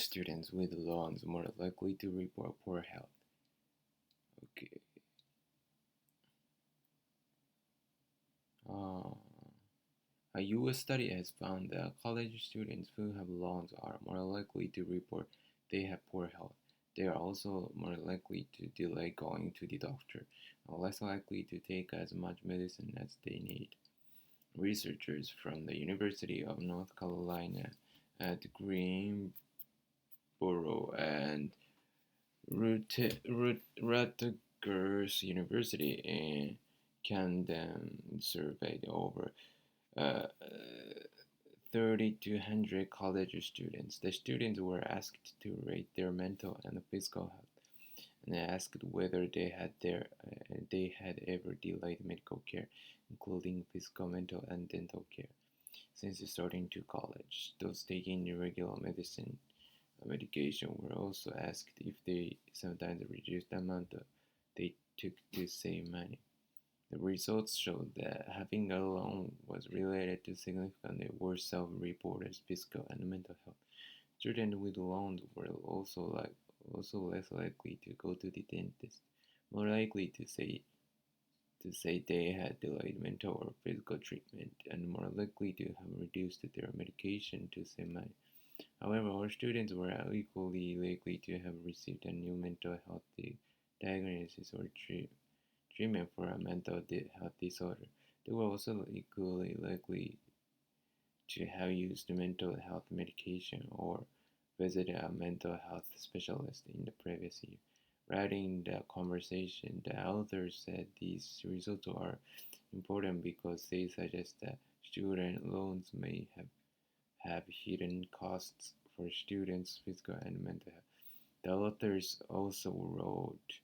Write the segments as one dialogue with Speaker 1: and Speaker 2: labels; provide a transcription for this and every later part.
Speaker 1: Students with loans more likely to report poor health. Okay. Uh, a US study has found that college students who have loans are more likely to report they have poor health. They are also more likely to delay going to the doctor and less likely to take as much medicine as they need. Researchers from the University of North Carolina at Greensboro and Rutgers University in Camden surveyed over uh, 3,200 college students. The students were asked to rate their mental and physical health, and asked whether they had ever delayed medical care, including physical, mental, and dental care, since starting to college. Those taking irregular medication were also asked if they sometimes reduced the amount they took to save money. The results showed that having a loan was related to significantly worse self-reported physical and mental health. Students with loans were also less likely to go to the dentist, more likely to say they had delayed mental or physical treatment, and more likely to have reduced their medication to save money. However, all students were equally likely to have received a new mental health diagnosis or treatment for a mental health disorder. They were also equally likely to have used mental health medication or visited a mental health specialist in the previous year. Writing the conversation, the authors said these results are important because they suggest that student loans may have hidden costs for students' physical and mental health. The authors also wrote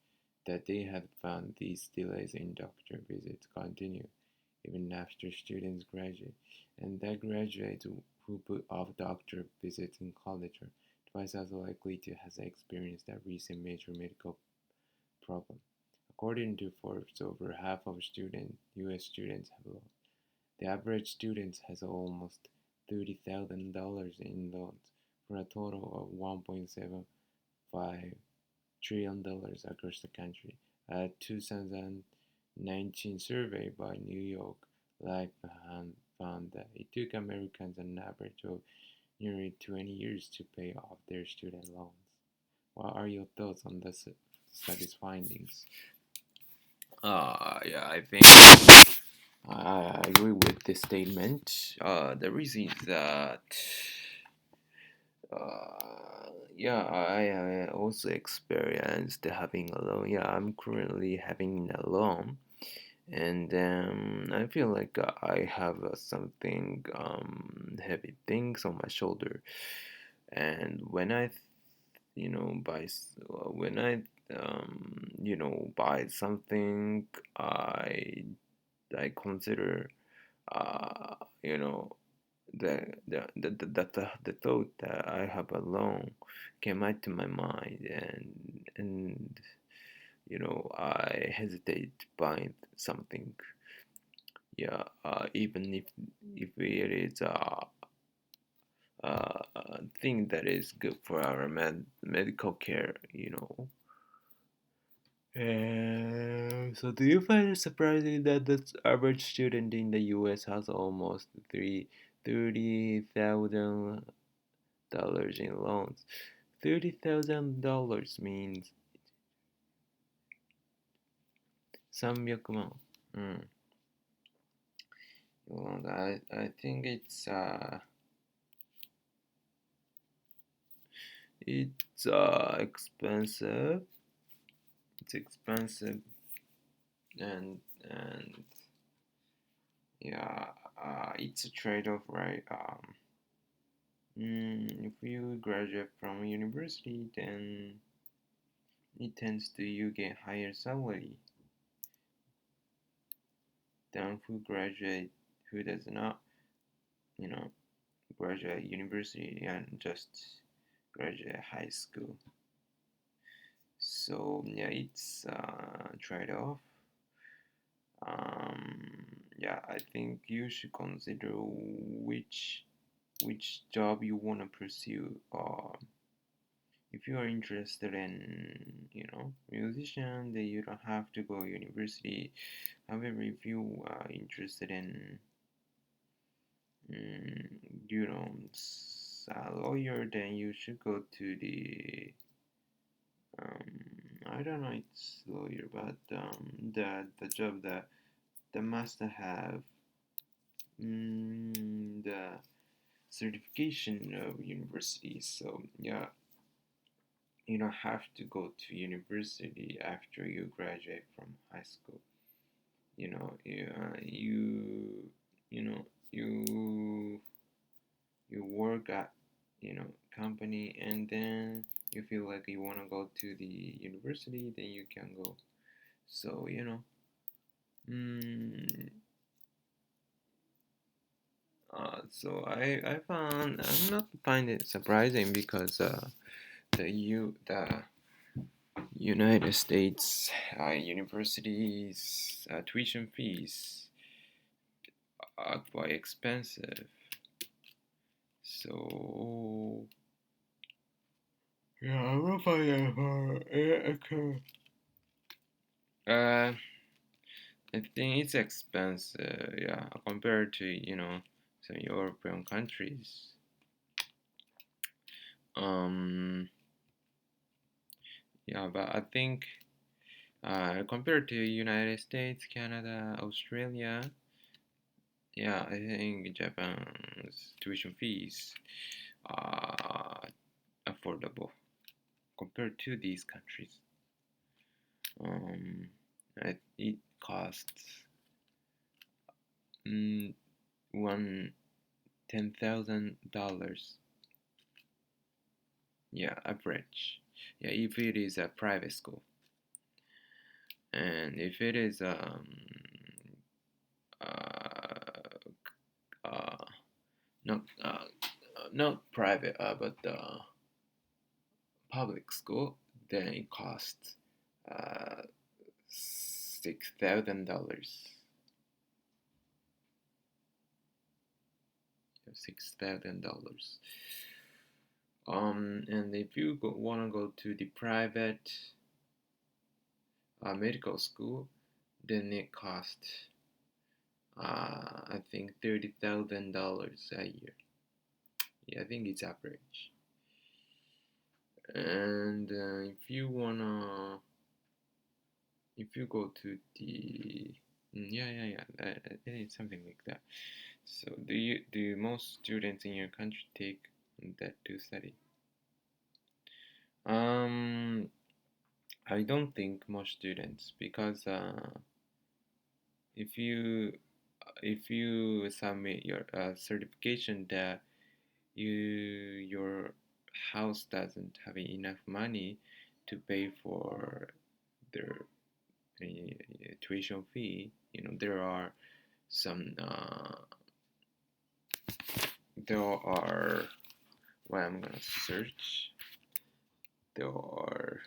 Speaker 1: that they had found these delays in doctor visits continue even after students graduate, and that graduates who put off doctor visits in college are twice as likely to have experienced a recent major medical problem. According to Forbes, over half of U.S. students have loans. The average student has almost $30,000 in loans for a total of $1.75 trillion across the country. A 2019 survey by New York Life found that it took Americans an average of nearly 20 years to pay off their student loans. What are your thoughts on the study's findings? Yeah, I think I agree with this statement. The reason is that, yeah, I also experienced having a loan. Yeah, I'm currently having a loan, and I feel like I have something heavy things on my shoulder, and when I, when I, buy something, I consider, uh, you know, the thought that I have a loan came out to my mind, and I hesitate buying something. Yeah, even if it is a thing that is good for our medical care. So do you find it surprising that the average student in the U.S. has almost $30,000 in loans? $30,000 means 300万. I think it's expensive. It's expensive, and yeah, it's a trade-off, right? If you graduate from university, then it tends to you get higher salary than who does not, you know, graduate university and just graduate high school. So yeah, it's a trade-off. Yeah, I think you should consider which job you want to pursue, if you are interested in musician, then you don't have to go university. However, if you are interested in mm, a lawyer, then you should go to the I don't know, it's lawyer, but the job that the must have the certification of university. So yeah, you don't have to go to university after you graduate from high school. You know you you work at company, and then you feel like you want to go to the university, then you can go. So mm, I'm not find it surprising because the United States universities tuition fees are quite expensive. So yeah, I'm not finding it hard. I think it's expensive, yeah, compared to some European countries. Um, yeah, but I think compared to United States, Canada, Australia, yeah, I think Japan's tuition fees are affordable compared to these countries. Um, it costs mm, one $10,000. Yeah, average. Yeah, if it is a private school, and if it is uh, uh not not private but public school, then it costs $6,000. $6,000. And if you want to go to the private medical school, then it costs I think $30,000 a year. Yeah, I think it's average. And if you go to the it's something like that. So do most students in your country take that to study? Um, I don't think most students, because if you if you submit your certification that your house doesn't have enough money to pay for their tuition fee, there are some there are what I'm gonna search. There are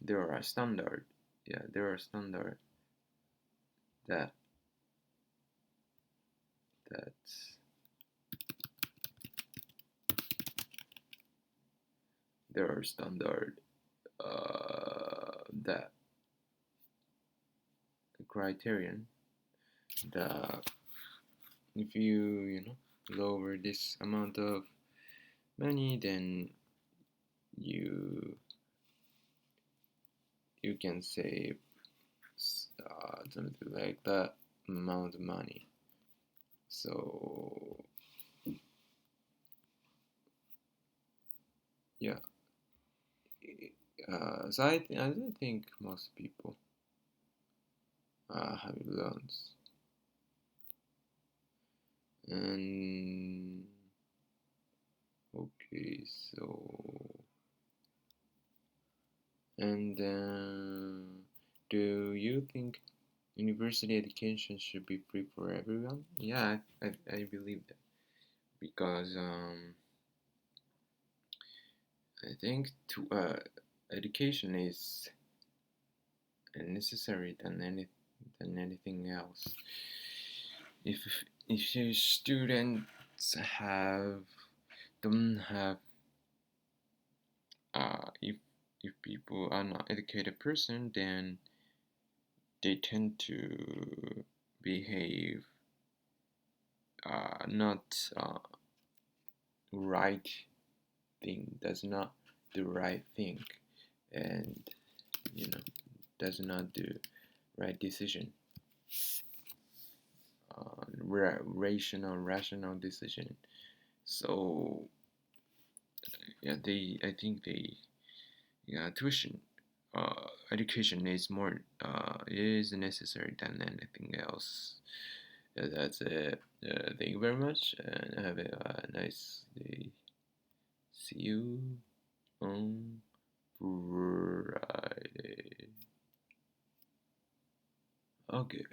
Speaker 1: there are standard. Yeah, there are standard that that's there are standard that criterion that if lower this amount of money, then you you can save something like that amount of money. So yeah, so I don't think most people have loans. And okay, so and do you think university education should be free for everyone? Yeah, I believe that, because I think education is necessary than anything else. if your students don't have if people are not educated person, then they tend to behave not right thing, does not the right thing, and you know does not do right decision, rational decision. So yeah, I think yeah, tuition education is more is necessary than anything else. Yeah, that's it. Thank you very much, and have a nice day. See you on Friday. Okay.